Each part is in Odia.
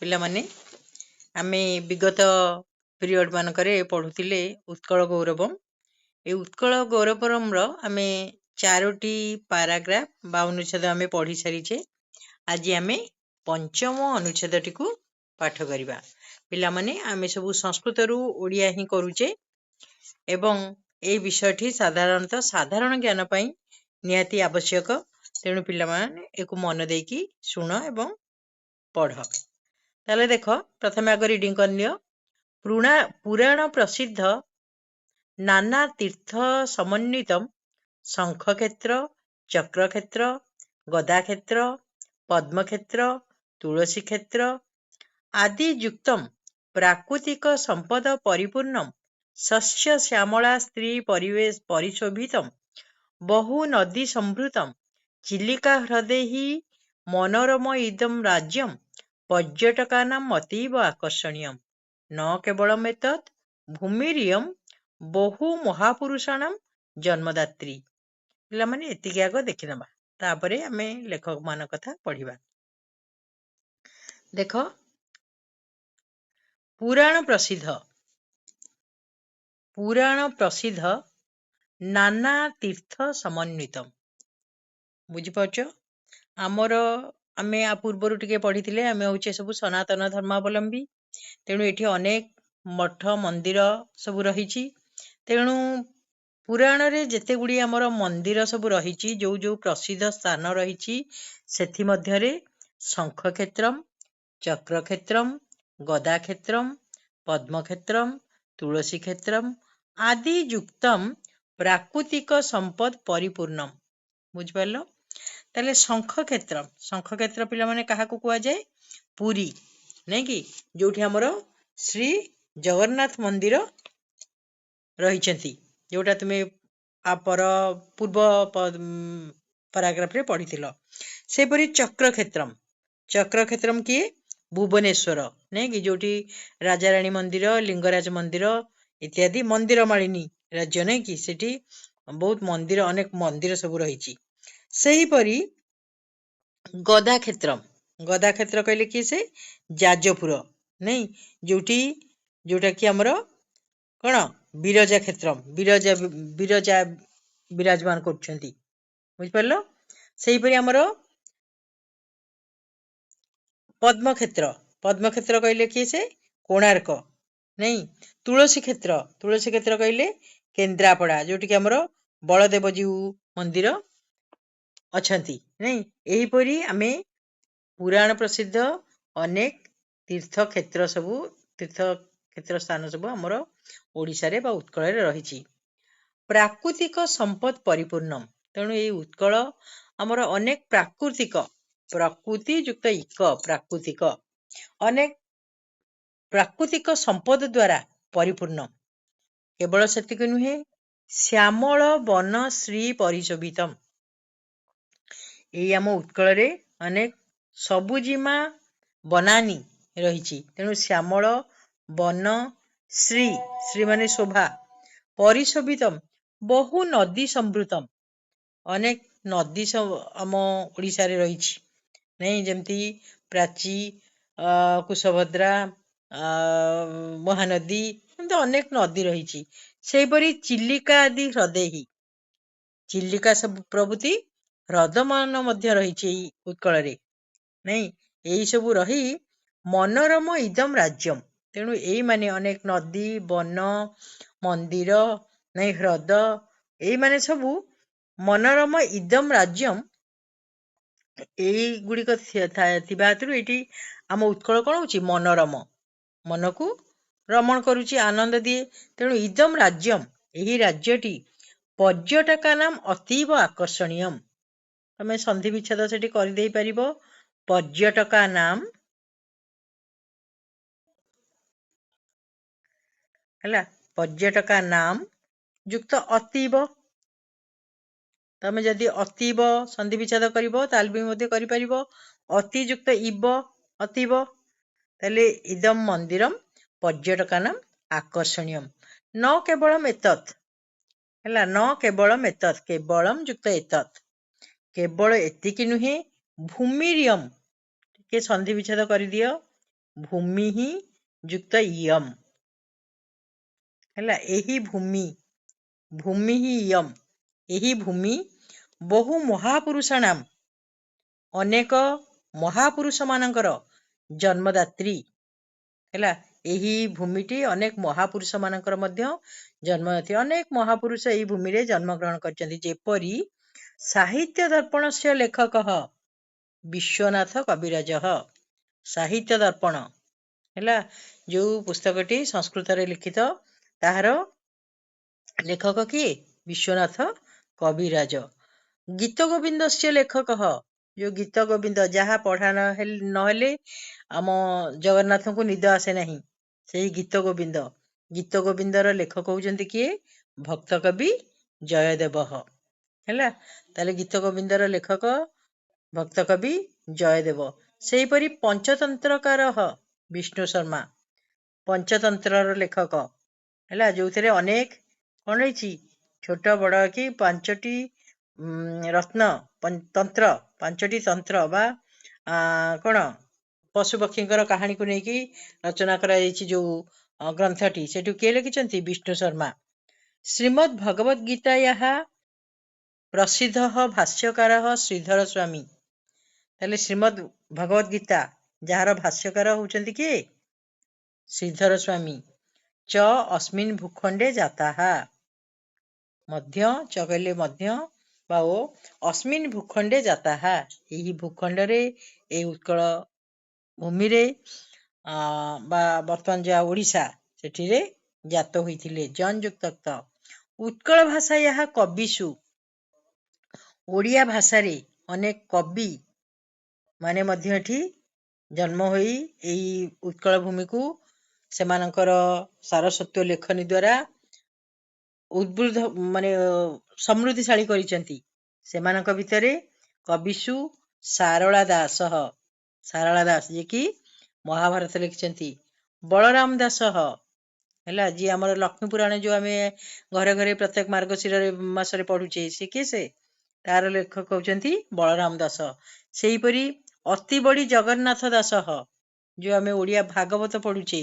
ପିଲାମାନେ ଆମେ ବିଗତ ପିରିୟଡ଼ ମାନଙ୍କରେ ପଢୁଥିଲେ ଉତ୍କଳ ଗୌରବମ୍। ଏ ଉତ୍କଳ ଗୌରବମ୍ର ଆମେ 4ଟି ପାରାଗ୍ରାଫ ବା ଅନୁଚ୍ଛେଦ ଆମେ ପଢି ସାରିଛେ। ଆଜି ଆମେ ପଞ୍ଚମ ଅନୁଚ୍ଛେଦଟିକୁ ପାଠ କରିବା। ପିଲାମାନେ ଆମେ ସବୁ ସଂସ୍କୃତରୁ ଓଡ଼ିଆ ହିଁ କରୁଛେ ଏବଂ এই ବିଷୟଟି ସାଧାରଣତଃ ସାଧାରଣ ଜ୍ଞାନ ପାଇଁ ନିହାତି ଆବଶ୍ୟକ। ତେଣୁ ପିଲାମାନେ ଏକୁ ମନ ଦେଇକି ଶୁଣ ଏବଂ ପଢ। ତାହେଲେ ଦେଖ, ପ୍ରଥମେ ଆଗ ରିଡିଂ କରିନିଅ। ପୁରାଣ ପ୍ରସିଦ୍ଧ ନାନା ତୀର୍ଥ ସମନ୍ୱିତମ୍ ଶଙ୍ଖକ୍ଷେତ୍ର, ଚକ୍ରକ୍ଷେତ୍ର, ଗଦାକ୍ଷେତ୍ର, ପଦ୍ମକ୍ଷେତ୍ର, ତୁଳସୀ କ୍ଷେତ୍ର ଆଦି ଯୁକ୍ତମ୍ ପ୍ରାକୃତିକ ସମ୍ପଦ ପରିପୂର୍ଣ୍ଣମ୍ ଶସ୍ୟ ଶ୍ୟାମଳା ସ୍ତ୍ରୀ ପରିବେଶ ପରିଶୋଭିତମ୍ ବହୁ ନଦୀ ସମ୍ଭୃତମ୍ ଚିଲିକା ହ୍ରଦେହି ମନୋରମ ଇଦମ୍ ରାଜ୍ୟମ୍ ପର୍ଯ୍ୟଟକାନାମ୍ ଅତୀବ ଆକର୍ଷଣୀୟମ୍ ନ କେବଳମ୍ ଏତତ୍ ଭୂମିରିୟମ୍ ବହୁ ମହାପୁରୁଷାଣାମ୍ ଜନ୍ମଦାତ୍ରୀ। ପିଲାମାନେ ଏତିକି ଆଗ ଦେଖିନେବା, ତାପରେ ଆମେ ଲେଖକ ମାନଙ୍କ କଥା ପଢିବା। ଦେଖ, ପୁରାଣ ପ୍ରସିଦ୍ଧ ନାନା ତୀର୍ଥ ସମନ୍ୱିତମ୍। ବୁଝିପାରୁଛ? ଆମର ଆମେ ଆ ପୂର୍ବରୁ ଟିକେ ପଢିଥିଲେ, ଆମେ ହଉଛେ ସବୁ ସନାତନ ଧର୍ମାବଲମ୍ବୀ। ତେଣୁ ଏଠି ଅନେକ ମଠ ମନ୍ଦିର ସବୁ ରହିଛି। ତେଣୁ ପୁରାଣରେ ଯେତେ ଗୁଡ଼ିଏ ଆମର ମନ୍ଦିର ସବୁ ରହିଛି, ଯୋଉ ଯୋଉ ପ୍ରସିଦ୍ଧ ସ୍ଥାନ ରହିଛି, ସେଥିମଧ୍ୟରେ ଶଙ୍ଖକ୍ଷେତ୍ରମ୍, ଚକ୍ରକ୍ଷେତ୍ରମ୍, ଗଦାକ୍ଷେତ୍ରମ୍, ପଦ୍ମକ୍ଷେତ୍ରମ୍, ତୁଳସୀ କ୍ଷେତ୍ରମ୍ ଆଦି ଯୁକ୍ତମ୍ ପ୍ରାକୃତିକ ସମ୍ପଦ ପରିପୂର୍ଣ୍ଣମ୍। ବୁଝିପାରିଲ? ତାହେଲେ ଶଙ୍ଖକ୍ଷେତ୍ର ପିଲାମାନେ କାହାକୁ କୁହାଯାଏ? ପୁରୀ, ନାଇଁ କି? ଯୋଉଠି ଆମର ଶ୍ରୀ ଜଗନ୍ନାଥ ମନ୍ଦିର ରହିଛନ୍ତି, ଯୋଉଟା ତୁମେ ପୂର୍ବ ପାରାଗ୍ରାଫରେ ପଢିଥିଲ। ସେପରି ଚକ୍ରକ୍ଷେତ୍ରମ୍ କିଏ? ଭୁବନେଶ୍ୱର, ନାଇଁ କି? ଯୋଉଠି ରାଜାରାଣୀ ମନ୍ଦିର, ଲିଙ୍ଗରାଜ ମନ୍ଦିର ଇତ୍ୟାଦି ମନ୍ଦିର ମାଳିନୀ ରାଜ୍ୟ, ନାଇଁ କି? ସେଠି ବହୁତ ମନ୍ଦିର, ଅନେକ ମନ୍ଦିର ସବୁ ରହିଛି। ସେହିପରି ଗଦାକ୍ଷେତ୍ର କହିଲେ କିଏ? ସେ ଯାଜପୁର, ନାଇଁ? ଯୋଉଟା କି ଆମର କଣ? ବିରଜା କ୍ଷେତ୍ରମ୍, ବିରଜା ବିରାଜମାନ କରୁଛନ୍ତି। ବୁଝିପାରିଲ? ସେହିପରି ଆମର ପଦ୍ମକ୍ଷେତ୍ର କହିଲେ କିଏ? ସେ କୋଣାର୍କ, ନାଇଁ? ତୁଳସୀ କ୍ଷେତ୍ର କହିଲେ କେନ୍ଦ୍ରାପଡା, ଯୋଉଠି କି ଆମର ବଳଦେବ ଜୀଉ ମନ୍ଦିର ଅଛନ୍ତି, ନାଇଁ? ଏହିପରି ଆମେ ପୁରାଣ ପ୍ରସିଦ୍ଧ ଅନେକ ତୀର୍ଥକ୍ଷେତ୍ର ସ୍ଥାନ ସବୁ ଆମର ଓଡ଼ିଶାରେ ବା ଉତ୍କଳରେ ରହିଛି। ପ୍ରାକୃତିକ ସମ୍ପଦ ପରିପୂର୍ଣ୍ଣମ୍। ତେଣୁ ଏଇ ଉତ୍କଳ ଆମର ଅନେକ ପ୍ରକୃତି ଯୁକ୍ତ ଅନେକ ପ୍ରାକୃତିକ ସମ୍ପଦ ଦ୍ୱାରା ପରିପୂର୍ଣ୍ଣ। କେବଳ ସେତିକି ନୁହେଁ, ଶ୍ୟାମଳ ବନ ଶ୍ରୀ ପରିଶୋଭିତମ୍। ଏଇ ଆମ ଉତ୍କଳରେ ଅନେକ ସବୁଜିମା ବନାନୀ ରହିଛି। ତେଣୁ ଶ୍ୟାମଳ ବନ ଶ୍ରୀ ମାନେ ଶୋଭା, ପରିଶୋଭିତମ୍ ବହୁ ନଦୀ ସମ୍ଭୃତମ୍। ଅନେକ ନଦୀ ଆମ ଓଡ଼ିଶାରେ ରହିଛି, ନାଇଁ? ଯେମିତି ପ୍ରାଚୀ, କୁଶଭଦ୍ରା, ମହାନଦୀ, ଏମିତି ଅନେକ ନଦୀ ରହିଛି। ସେହିପରି ଚିଲିକା ଆଦି ହ୍ରଦେହି, ଚିଲିକା ସବୁ ପ୍ରଭୃତି ହ୍ରଦମାନ ମଧ୍ୟ ରହିଛି ଏଇ ଉତ୍କଳରେ, ନାଇଁ? ଏଇ ସବୁ ରହି ମନୋରମ ଇଦମ୍ ରାଜ୍ୟମ୍। ତେଣୁ ଏଇମାନେ ଅନେକ ନଦୀ, ବନ, ମନ୍ଦିର, ନାଇଁ, ହ୍ରଦ, ଏଇମାନେ ସବୁ ମନୋରମ ଇଦମ୍ ରାଜ୍ୟମ୍, ଏଇଗୁଡ଼ିକ ଥିବା ହେତୁରୁ ଏଇଠି ଆମ ଉତ୍କଳ କଣ ହଉଛି? ମନୋରମ, ମନକୁ ରମଣ କରୁଛି, ଆନନ୍ଦ ଦିଏ। ତେଣୁ ଇଦମ୍ ରାଜ୍ୟମ୍, ଏହି ରାଜ୍ୟଟି ପର୍ଯ୍ୟଟକାନାମ୍ ଅତୀବ ଆକର୍ଷଣୀୟମ୍। ତମେ ସନ୍ଧି ବିଚ୍ଛେଦ ସେଠି କରିଦେଇ ପାରିବ। ପର୍ଯ୍ୟଟକାନାମ୍ ହେଲା, ପର୍ଯ୍ୟଟକାନାମ୍ ଯୁକ୍ତ ଅତୀବ। ତମେ ଯଦି ଅତୀବ ସନ୍ଧି ବିଚ୍ଛେଦ କରିବ ତାହେଲେ ବି ମଧ୍ୟ କରିପାରିବ। ଅତି ଯୁକ୍ତ ଇବ, ଅତୀବ। ତାହେଲେ ଇଦମ୍ ମନ୍ଦିରମ୍ ପର୍ଯ୍ୟଟକାନାମ୍ ଆକର୍ଷଣୀୟମ୍ ନ କେବଳମ୍ ଏତତ୍, ହେଲା? ନ କେବଳମ୍ ଏତତ୍, କେବଳମ୍ ଯୁକ୍ତ ଏତତ୍, କେବଳ ଏତିକି ନୁହେଁ। ଭୂମିରିୟମ୍, ଟିକେ ସନ୍ଧି ବିଚ୍ଛେଦ କରିଦିଅ। ଭୂମି ହିଁ ଯୁକ୍ତ ଇୟମ୍ ହେଲା। ଏହି ଭୂମି ହିଁ ଇୟମ୍ ଏହି ଭୂମି ବହୁ ମହାପୁରୁଷାଣାମ୍ ଅନେକ ମହାପୁରୁଷ ମାନଙ୍କର ଜନ୍ମଦାତ୍ରୀ ହେଲା। ଏହି ଭୂମିଟି ଅନେକ ମହାପୁରୁଷ ମାନଙ୍କର ମଧ୍ୟ ଜନ୍ମଦାତ୍ରୀ। ଅନେକ ମହାପୁରୁଷ ଏହି ଭୂମିରେ ଜନ୍ମଗ୍ରହଣ କରିଛନ୍ତି। ଯେପରି ସାହିତ୍ୟ ଦର୍ପଣସ୍ୟ ଲେଖକଃ ବିଶ୍ୱନାଥ କବିରାଜः। ସାହିତ୍ୟ ଦର୍ପଣ ହେଲା ଯୋଉ ପୁସ୍ତକଟି ସଂସ୍କୃତରେ ଲିଖିତ, ତାହାର ଲେଖକ କିଏ? ବିଶ୍ୱନାଥ କବିରାଜ। ଗୀତ ଗୋବିନ୍ଦସ୍ୟ ଲେଖକଃ ଯୋଉ ଗୀତ ଗୋବିନ୍ଦ, ଯାହା ପଢା ନହେଲେ ଆମ ଜଗନ୍ନାଥଙ୍କୁ ନିଦ ଆସେ ନାହିଁ, ସେଇ ଗୀତ ଗୋବିନ୍ଦ। ଗୀତ ଗୋବିନ୍ଦର ଲେଖକ ହଉଛନ୍ତି କିଏ? ଭକ୍ତ କବି ଜୟଦେବ ହେଲା। ତାହେଲେ ଗୀତ ଗୋବିନ୍ଦର ଲେଖକ ଭକ୍ତ କବି ଜୟଦେବ। ସେହିପରି ପଞ୍ଚତନ୍ତ୍ରକାର ବିଷ୍ଣୁ ଶର୍ମା, ପଞ୍ଚତନ୍ତ୍ରର ଲେଖକ ହେଲା, ଯୋଉଥିରେ ଅନେକ କଣ ରହିଛି, ଛୋଟ ବଡ କି ପାଞ୍ଚଟି ରତ୍ନ ତନ୍ତ୍ର, ପାଞ୍ଚଟି ତନ୍ତ୍ର ବା କଣ ପଶୁ ପକ୍ଷୀଙ୍କର କାହାଣୀକୁ ନେଇକି ରଚନା କରାଯାଇଛି ଯୋଉ ଗ୍ରନ୍ଥଟି, ସେଠୁ କିଏ ଲେଖିଛନ୍ତି? ବିଷ୍ଣୁ ଶର୍ମା। ଶ୍ରୀମଦ୍ ଭଗବଦ୍ ଗୀତାୟାଃ ପ୍ରସିଦ୍ଧ ଭାଷ୍ୟକାର ଶ୍ରୀଧର ସ୍ୱାମୀ। ତାହେଲେ ଶ୍ରୀମଦ୍ ଭଗବଦ୍ ଗୀତା ଯାହାର ଭାଷ୍ୟକାର ହଉଛନ୍ତି କିଏ? ଶ୍ରୀଧର ସ୍ୱାମୀ। ଚ ଅସ୍ମିନ୍ ଭୂଖଣ୍ଡେ ଜାତାଃ ମଧ୍ୟ, ଚ କହିଲେ ମଧ୍ୟ ବା ଓ, ଅସ୍ମିନ୍ ଭୂଖଣ୍ଡେ ଜାତାଃ ଏହି ଭୂଖଣ୍ଡରେ, ଏହି ଉତ୍କଳ ଭୂମିରେ ବା ବର୍ତ୍ତମାନ ଯାହା ଓଡ଼ିଶା, ସେଠିରେ ଜାତ ହୋଇଥିଲେ। ଜନ୍ ଯୁକ୍ତ ଉତ୍କଳ ଭାଷା ଏହା କବିଷୁ ଓଡ଼ିଆ ଭାଷାରେ ଅନେକ କବି ମାନେ ମଧ୍ୟ ଏଠି ଜନ୍ମ ହୋଇ ଏହି ଉତ୍କଳ ଭୂମିକୁ ସେମାନଙ୍କର ସାରସ୍ୱତ ଲେଖନୀ ଦ୍ୱାରା ଉଦ୍ବୁଦ୍ଧ ମାନେ ସମୃଦ୍ଧିଶାଳୀ କରିଛନ୍ତି। ସେମାନଙ୍କ ଭିତରେ କବିଷୁ ସାରଳା ଦାସ, ଯିଏକି ମହାଭାରତ ଲେଖିଛନ୍ତି। ବଳରାମ ଦାସ ହେଲା, ଯିଏ ଆମର ଲକ୍ଷ୍ମୀ ପୁରାଣ ଯୋଉ ଆମେ ଘରେ ଘରେ ପ୍ରତ୍ୟେକ ମାର୍ଗଶିର ମାସରେ ପଢୁଛେ, ସେ କିଏ? ସେ ତାର ଲେଖକ ହଉଛନ୍ତି ବଳରାମ ଦାସ। ସେହିପରି ଅତି ବଡ଼ି ଜଗନ୍ନାଥ ଦାସ, ଯୋଉ ଆମେ ଓଡ଼ିଆ ଭାଗବତ ପଢୁଛେ,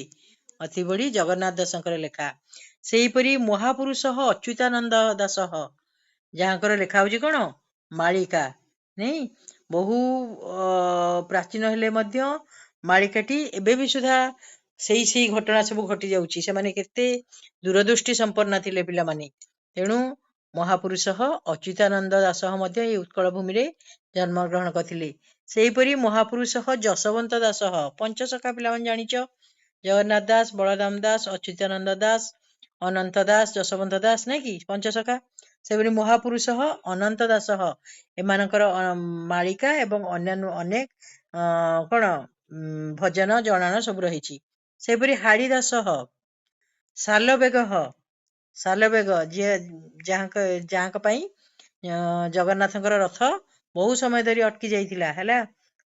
ଅତି ବଡ଼ି ଜଗନ୍ନାଥ ଦାସଙ୍କର ଲେଖା। ସେହିପରି ମହାପୁରୁଷ ଅଚ୍ୟୁତାନନ୍ଦ ଦାସ, ଯାହାଙ୍କର ଲେଖା ହଉଛି କଣ? ମାଳିକା। ନାଇଁ, ବହୁ ପ୍ରାଚୀନ ହେଲେ ମଧ୍ୟ ମାଳିକାଟି ଏବେ ବି ସୁଦ୍ଧା ସେଇ ଘଟଣା ସବୁ ଘଟି ଯାଉଛି। ସେମାନେ କେତେ ଦୂରଦୃଷ୍ଟି ସମ୍ପନ୍ନ ଥିଲେ ପିଲାମାନେ। ତେଣୁ ମହାପୁରୁଷ ଅଚ୍ୟୁତାନନ୍ଦ ଦାସ ମଧ୍ୟ ଏହି ଉତ୍କଳ ଭୂମିରେ ଜନ୍ମଗ୍ରହଣ କରିଥିଲେ। ସେହିପରି ମହାପୁରୁଷ ଯଶୋବନ୍ତ ଦାସ, ପଞ୍ଚସଖା ପିଲାମାନେ ଜାଣିଛ, ଜଗନ୍ନାଥ ଦାସ, ବଳରାମ ଦାସ, ଅଚ୍ୟୁତାନନ୍ଦ ଦାସ, ଅନନ୍ତ ଦାସ, ଯଶୋବନ୍ତ ଦାସ, ନାଇଁ କି ପଞ୍ଚସଖା। ସେପରି ମହାପୁରୁଷ ଅନନ୍ତ ଦାସ, ଏମାନଙ୍କର ମାଳିକା ଏବଂ ଅନ୍ୟାନ୍ୟ ଅନେକ କଣ ଭଜନ ଜଣାଣ ସବୁ ରହିଛି। ସେପରି ହାଡିଦାସ, ସାଲବେଗ ଯିଏ ଯାହାଙ୍କ ପାଇଁ ଜଗନ୍ନାଥଙ୍କର ରଥ ବହୁ ସମୟ ଧରି ଅଟକି ଯାଇଥିଲା ହେଲା।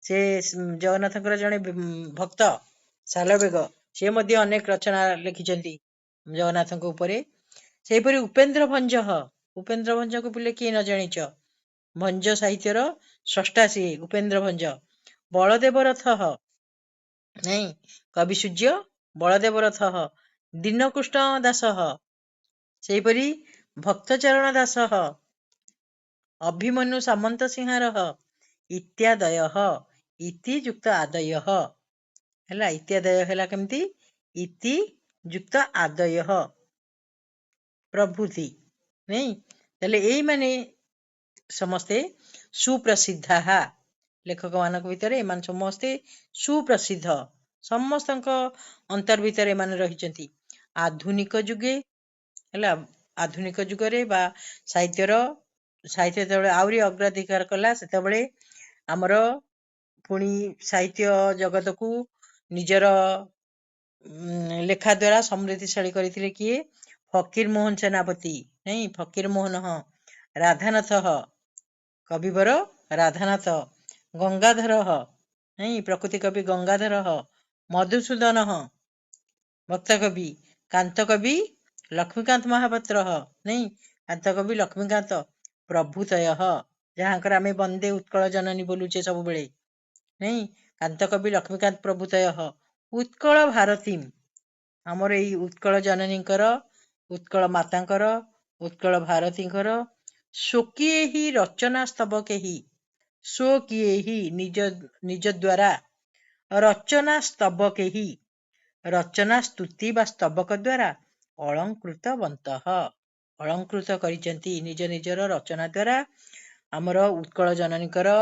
ସେ ଜଗନ୍ନାଥଙ୍କର ଜଣେ ଭକ୍ତ ସାଲବେଗ, ସେ ମଧ୍ୟ ଅନେକ ରଚନା ଲେଖିଛନ୍ତି ଜଗନ୍ନାଥଙ୍କ ଉପରେ। ସେହିପରି ଉପେନ୍ଦ୍ର ଭଞ୍ଜଙ୍କୁ ପିଲେ କିଏ ନ ଜାଣିଛ, ଭଞ୍ଜ ସାହିତ୍ୟର ସ୍ରଷ୍ଟା ସିଏ ଉପେନ୍ଦ୍ର ଭଞ୍ଜ। ବଳଦେବ ରଥ ନାଇଁ, କବି ସୂର୍ଯ୍ୟ ବଳଦେବ ରଥ। ଦୀନକୃଷ୍ଣ ଦାସ, ସେହିପରି ଭକ୍ତଚରଣ ଦାସ, ଅଭିମନ୍ୟୁ ସାମନ୍ତ ସିଂହାର ଇତ୍ୟାଦୟ, ଇତି ଯୁକ୍ତ ଆଦୟ ହେଲା। ଇତ୍ୟାଦୟ ହେଲା କେମିତି? ଇତି ଯୁକ୍ତ ଆଦୟ ପ୍ରଭୃତି, ନାଇଁ। ତାହେଲେ ଏଇମାନେ ସମସ୍ତେ ସୁପ୍ରସିଦ୍ଧା, ଲେଖକ ମାନଙ୍କ ଭିତରେ ଏମାନେ ସମସ୍ତେ ସୁପ୍ରସିଦ୍ଧ, ସମସ୍ତଙ୍କ ଅନ୍ତର ଭିତରେ ଏମାନେ ରହିଛନ୍ତି। ଆଧୁନିକ ଯୁଗେ ହେଲା, ଆଧୁନିକ ଯୁଗରେ ବା ସାହିତ୍ୟ ଯେତେବେଳେ ଆହୁରି ଅଗ୍ରାଧିକାର କଲା, ସେତେବେଳେ ଆମର ପୁଣି ସାହିତ୍ୟ ଜଗତକୁ ନିଜର ଲେଖା ଦ୍ୱାରା ସମୃଦ୍ଧିଶାଳୀ କରିଥିଲେ କିଏ? ଫକୀର ମୋହନ ସେନାପତି, ନାଇଁ, ଫକୀର ମୋହନ ରାଧାନାଥ, କବିବର ରାଧାନାଥ, ଗଙ୍ଗାଧର ନାଇଁ, ପ୍ରକୃତି କବି ଗଙ୍ଗାଧର, ମଧୁସୂଦନ ଭକ୍ତ କବି, କାନ୍ତ କବି ଲକ୍ଷ୍ମୀକାନ୍ତ ମହାପାତ୍ର ନାଇଁ, କାନ୍ତ କବି ଲକ୍ଷ୍ମୀକାନ୍ତ ପ୍ରଭୃତୟ, ଯାହାଙ୍କର ଆମେ ବନ୍ଦେ ଉତ୍କଳ ଜନନୀ ବୋଲୁଛେ ସବୁବେଳେ, ନାଇଁ, କାନ୍ତ କବି ଲକ୍ଷ୍ମୀକାନ୍ତ ପ୍ରଭୃତୟ ଉତ୍କଳ ଭାରତୀ ଆମର ଏଇ ଉତ୍କଳ ଜନନୀଙ୍କର, ଉତ୍କଳ ମାତାଙ୍କର, ଉତ୍କଳ ଭାରତୀଙ୍କର ସ୍ୱକୀୟ ହି ରଚନା ସ୍ତବ କେହି, ସ୍ୱକୀୟ ହି ନିଜ ନିଜ ଦ୍ୱାରା ରଚନା ସ୍ତବ କେହି, ରଚନା ସ୍ତୁତି ବା ସ୍ତବକ ଦ୍ୱାରା ଅଳଙ୍କୃତବନ୍ତଃ, ଅଳଙ୍କୃତ କରିଛନ୍ତି ନିଜ ନିଜର ରଚନା ଦ୍ୱାରା ଆମର ଉତ୍କଳ ଜନନୀଙ୍କର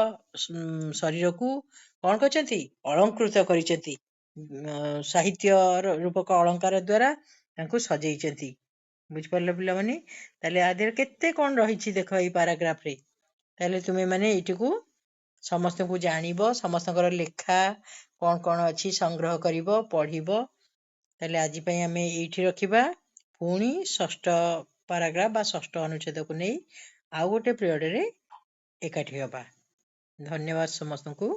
ଶରୀରକୁ କଣ କରିଛନ୍ତି? ଅଳଙ୍କୃତ କରିଛନ୍ତି। ସାହିତ୍ୟ ରୂପକ ଅଳଙ୍କାର ଦ୍ୱାରା ତାଙ୍କୁ ସଜେଇଛନ୍ତି। ବୁଝିପାରିଲ ପିଲାମାନେ? ତାହେଲେ ଆ ଦେହରେ କେତେ କଣ ରହିଛି ଦେଖ ଏଇ ପାରାଗ୍ରାଫରେ। ତାହେଲେ ତୁମେ ମାନେ ଏଇଟିକୁ ସମସ୍ତଙ୍କୁ ଜାଣିବ, ସମସ୍ତଙ୍କର ଲେଖା କଣ କଣ ଅଛି ସଂଗ୍ରହ କରିବ, ପଢିବ। ତାହେଲେ ଆଜି ପାଇଁ ଆମେ ଏଇଠି ରଖିବା। ପୁଣି ଷଷ୍ଠ ପାରାଗ୍ରାଫ ବା ଷଷ୍ଠ ଅନୁଚ୍ଛେଦକୁ ନେଇ ଆଉ ଗୋଟେ ପିରିୟଡ଼ରେ ଏକାଠି ହେବା। ଧନ୍ୟବାଦ ସମସ୍ତଙ୍କୁ।